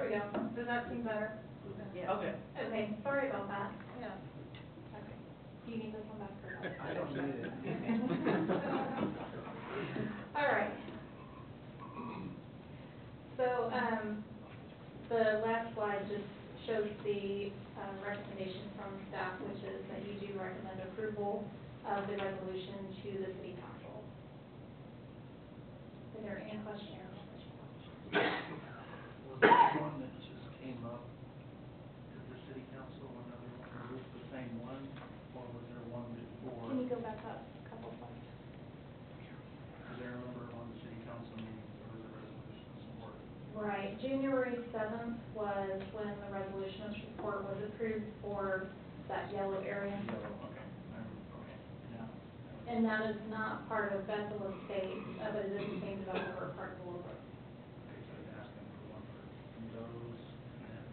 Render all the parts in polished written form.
there we go. Does that seem better? Yeah. Okay. Okay, sorry about that. Yeah. Okay. Do you need this one back or no? I don't need it. All right. So, the last slide just shows the recommendation from staff, which is that you do recommend approval of the resolution to the city council. Is there any question? Was there one that just came up at the city council, another one, or was it the same one, or was there one before? Can you go back up a couple slides? Because I remember on the city council meeting, there was a resolution of support. Right, January 7th was when the resolution of support was approved for that yellow area. Yellow, okay, okay, yeah. And that is not part of Bethel Estates, but it is the same developer, part of Willow Brook. Okay, so I'd ask them for one for those, and then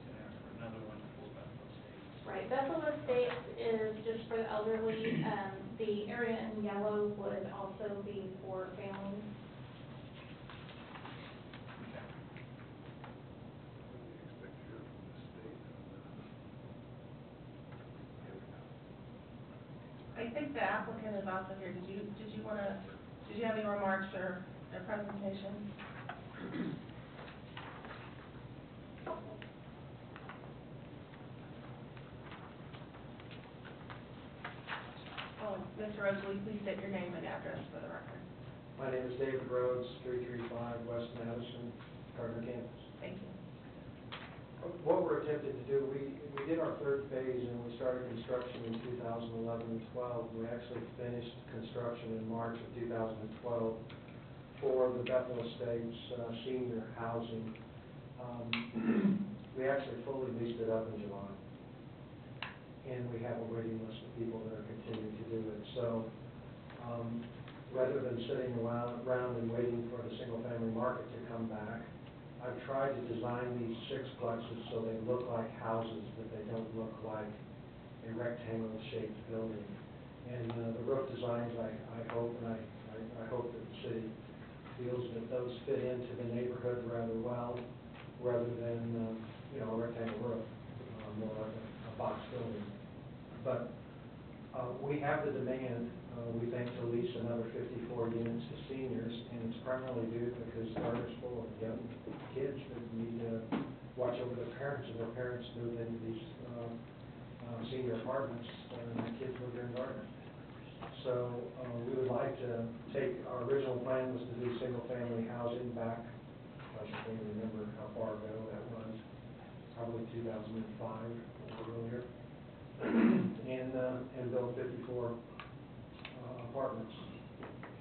to ask for another one for Bethel Estates. Right, Bethel Estates is just for the elderly. The area in yellow would also be for families. Okay. I think the applicant is also here. Did you have any remarks or a presentation? Oh, Mr. Rhodes, will you please state your name and address for the record? My name is David Rhodes, 335 West Madison, Gardner campus. Thank you. What we're attempting to do, we did our third phase and we started construction in 2011 and 12. We actually finished construction in March of 2012 for the Bethel Estates senior housing. We actually fully leased it up in July. And we have a waiting list of people that are continuing to do it. So rather than sitting around and waiting for the single-family market to come back, I've tried to design these sixplexes so they look like houses, but they don't look like a rectangle-shaped building. And the roof designs, I hope, and I hope that the city feels that those fit into the neighborhood rather well, rather than a rectangle roof, more like a box building. But we have the demand, we think, to lease another 54 units to seniors, and it's primarily due because Gardner's full of young kids that need to watch over their parents, and their parents move into these senior apartments, and the kids live here in Gardner. So we would like to take, our original plan was to do single-family housing back, I can't remember how far ago that was, probably 2005 or earlier. And build 54 apartments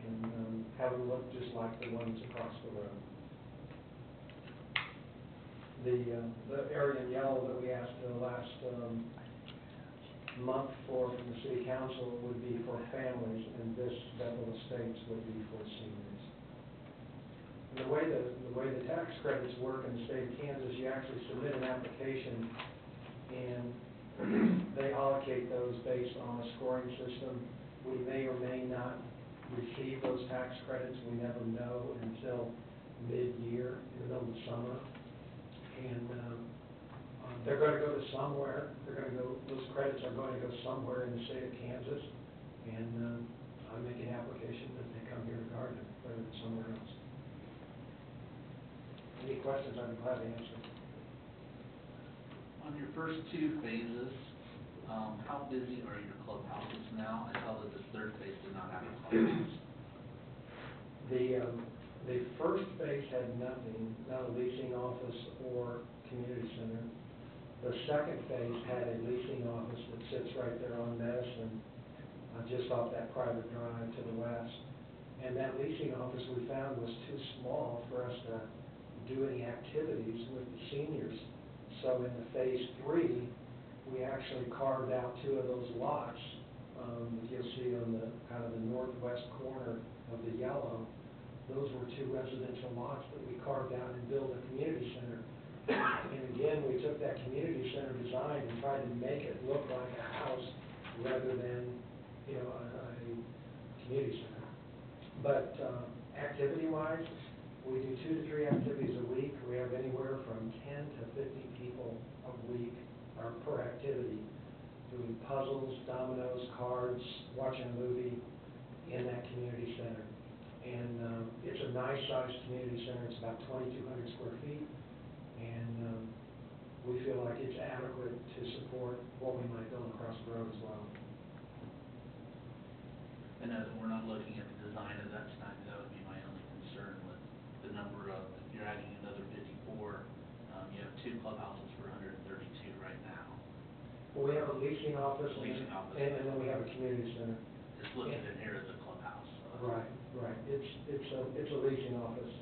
and have them look just like the ones across the road. The area in yellow that we asked the last month for from the city council would be for families, and this Bethel Estates would be for seniors. And the way the tax credits work in the state of Kansas, you actually submit an application and they allocate those based on a scoring system. We may or may not receive those tax credits. We never know until mid-year, in the middle of the summer. And they're going to go to somewhere. Those credits are going to go somewhere in the state of Kansas. And I make an application that they come here to Gardner rather than somewhere else. Any questions, I'd be glad to answer. On your first two phases, how busy are your clubhouses now? I saw that the third phase did not have a clubhouse. The first phase had nothing, not a leasing office or community center. The second phase had a leasing office that sits right there on Madison, just off that private drive to the west. And that leasing office we found was too small for us to do any activities with the seniors. So in the phase 3, we actually carved out 2 of those lots that you'll see on the kind of the northwest corner of the yellow. Those were 2 residential lots that we carved out and built a community center. And again, we took that community center design and tried to make it look like a house rather than, a community center. But activity-wise, We do 2 to 3 activities a week. We have anywhere from 10 to 50 people a week, or per activity, doing puzzles, dominoes, cards, watching a movie in that community center. And it's a nice-sized community center. It's about 2,200 square feet, and we feel like it's adequate to support what we might build across the road as well. And as we're not looking at the design of that tonight, that would be my only concern with the number of, if you're adding another 54, you have 2 clubhouses for 132 right now. Well, we have a leasing office. Leasing office. And then we have a community center. It's listed in here as a clubhouse. So. Right, right. It's a leasing office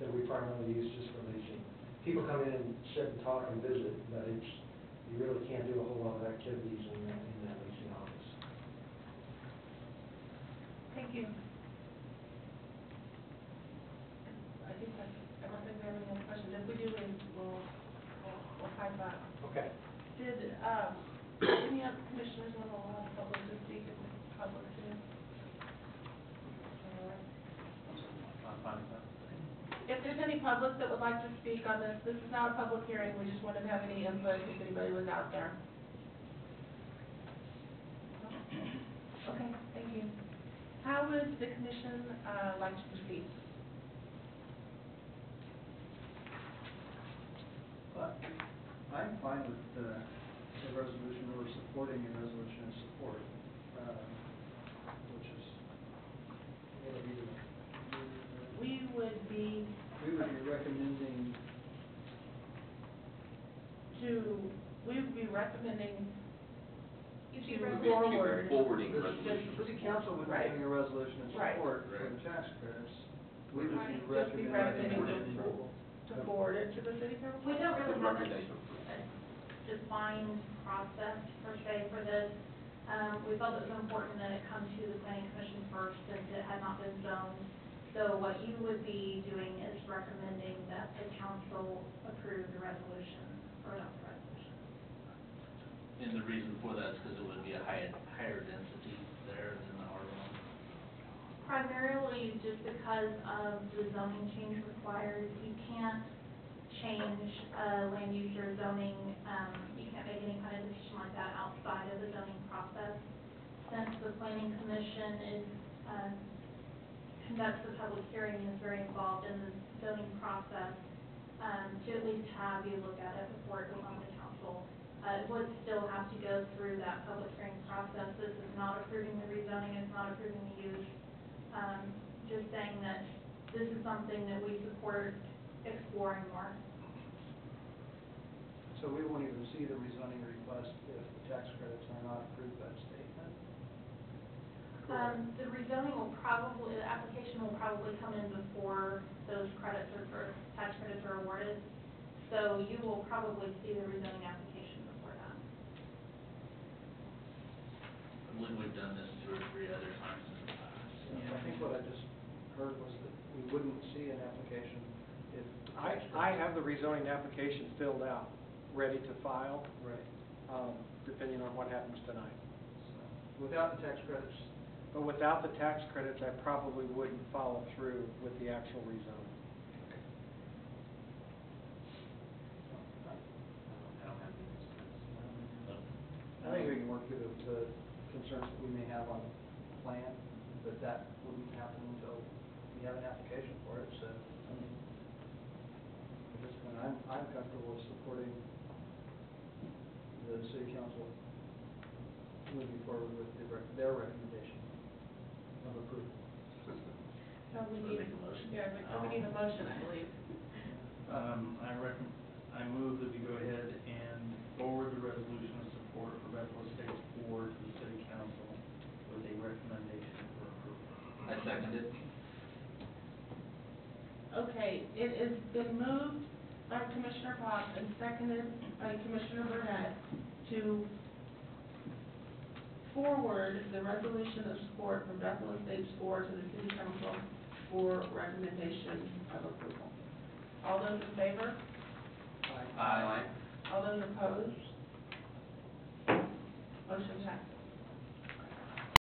that we primarily use just for leasing. People come in and sit and talk and visit, but you really can't do a whole lot of activities in that leasing office. Thank you. I think that's, I don't think we have any other questions. If we do, we'll find that. Okay. Did, any other commissioners want to allow the public to speak in public too? I'm fine with that. If there's any public that would like to speak on this, this is not a public hearing, we just wanted to have any input if anybody was out there. Okay, thank you. How would the commission, like to proceed? But I'm fine with the resolution, or supporting a resolution of support, which is, what are we doing? We would be We would be recommending, recommending You'd be to recommending- forward. Forwarding the resolution. city council would be Right. doing a resolution of Right. support for Right. the tax credits. We would Right. be Just be recommending recommending. to forward it to the city council? We don't really have Recommendation. a defined process per se for this. We felt it was important that it come to the planning commission first since it had not been zoned. So what you would be doing is recommending that the council approve the resolution or not the resolution. And the reason for that is because it would be a higher density there than the R1. Primarily just because of the zoning change required, you can't change land use or zoning, you can't make any kind of decision like that outside of the zoning process. Since the planning commission is, conducts the public hearing and is very involved in the zoning process, to at least have you look at it before it goes on to council. It would still have to go through that public hearing process. This is not approving the rezoning, it's not approving the use. Just saying that this is something that we support exploring more. So we won't even see the rezoning request if the tax credits are not approved by the state then? The rezoning will probably, the application will probably come in before those credits or tax credits are awarded. So you will probably see the rezoning application before that. I believe we've done this 2 or 3 other times in the past. I think what I just heard was that we wouldn't see an application if. the tax I credits- have the rezoning application filled out, ready to file, Right. depending on what happens tonight. So, without the tax credits, But without the tax credits, I probably wouldn't follow through with the actual rezoning. I think we can work through the concerns that we may have on the plan, but that wouldn't happen until we have an application for it, so, I mean, at this point, I'm comfortable with supporting the city council moving forward with their recommendation of approval. So we So need, make a motion. yeah, we need a motion, I believe. I move that we go ahead and forward the resolution of support for Bethel Estates Board to the city council with a recommendation for approval. I second it. Okay, it has been moved by Commissioner Pop and seconded by Commissioner Burnett to forward the resolution of support from Bethel Estates Board to the city council for recommendation of approval. All those in favor? Aye. All those opposed? Motion passed.